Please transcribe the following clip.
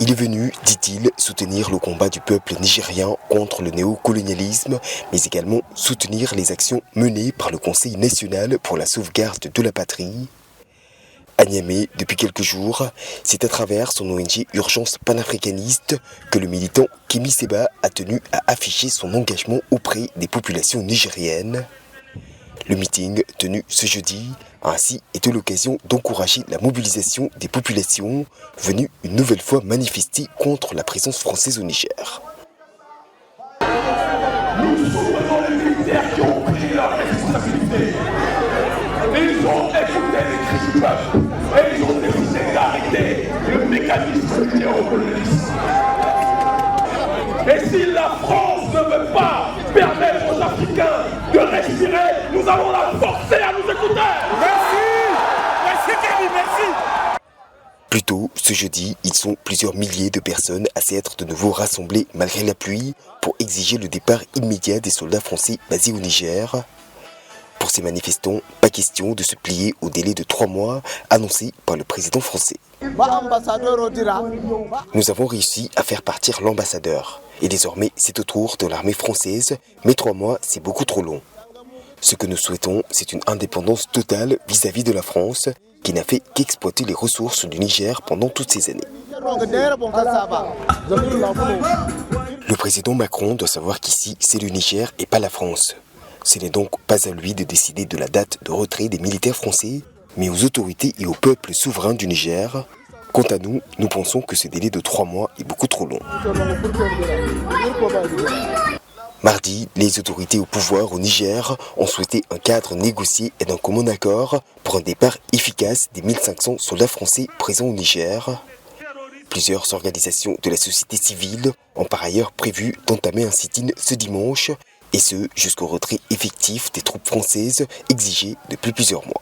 Il est venu, dit-il, soutenir le combat du peuple nigérien contre le néocolonialisme, mais également soutenir les actions menées par le Conseil national pour la sauvegarde de la patrie. À Niamey, depuis quelques jours, c'est à travers son ONG Urgence panafricaniste que le militant Kémi Séba a tenu à afficher son engagement auprès des populations nigériennes. Le meeting tenu ce jeudi a ainsi été l'occasion d'encourager la mobilisation des populations venues une nouvelle fois manifester contre la présence française au Niger. Nous soutenons les militaires qui ont pris leur responsabilité. Ils ont écouté les cris du peuple et ils ont décidé d'arrêter le mécanisme du néocolonialisme. Et si la France ne veut pas permettre aux Africains de respirer, nous allons la forcer à nous écouter. Merci. Merci Kémi, merci. Plus tôt, ce jeudi, ils sont plusieurs milliers de personnes à s'être de nouveau rassemblées malgré la pluie pour exiger le départ immédiat des soldats français basés au Niger. Pour ces manifestants, pas question de se plier au délai de 3 mois annoncé par le président français. Nous avons réussi à faire partir l'ambassadeur. Et désormais, c'est au tour de l'armée française, mais 3 mois, c'est beaucoup trop long. Ce que nous souhaitons, c'est une indépendance totale vis-à-vis de la France, qui n'a fait qu'exploiter les ressources du Niger pendant toutes ces années. Le président Macron doit savoir qu'ici, c'est le Niger et pas la France. Ce n'est donc pas à lui de décider de la date de retrait des militaires français, mais aux autorités et au peuple souverain du Niger. Quant à nous, nous pensons que ce délai de 3 mois est beaucoup trop long. Mardi, les autorités au pouvoir au Niger ont souhaité un cadre négocié et d'un commun accord pour un départ efficace des 1500 soldats français présents au Niger. Plusieurs organisations de la société civile ont par ailleurs prévu d'entamer un sit-in ce dimanche, et ce jusqu'au retrait effectif des troupes françaises exigé depuis plusieurs mois.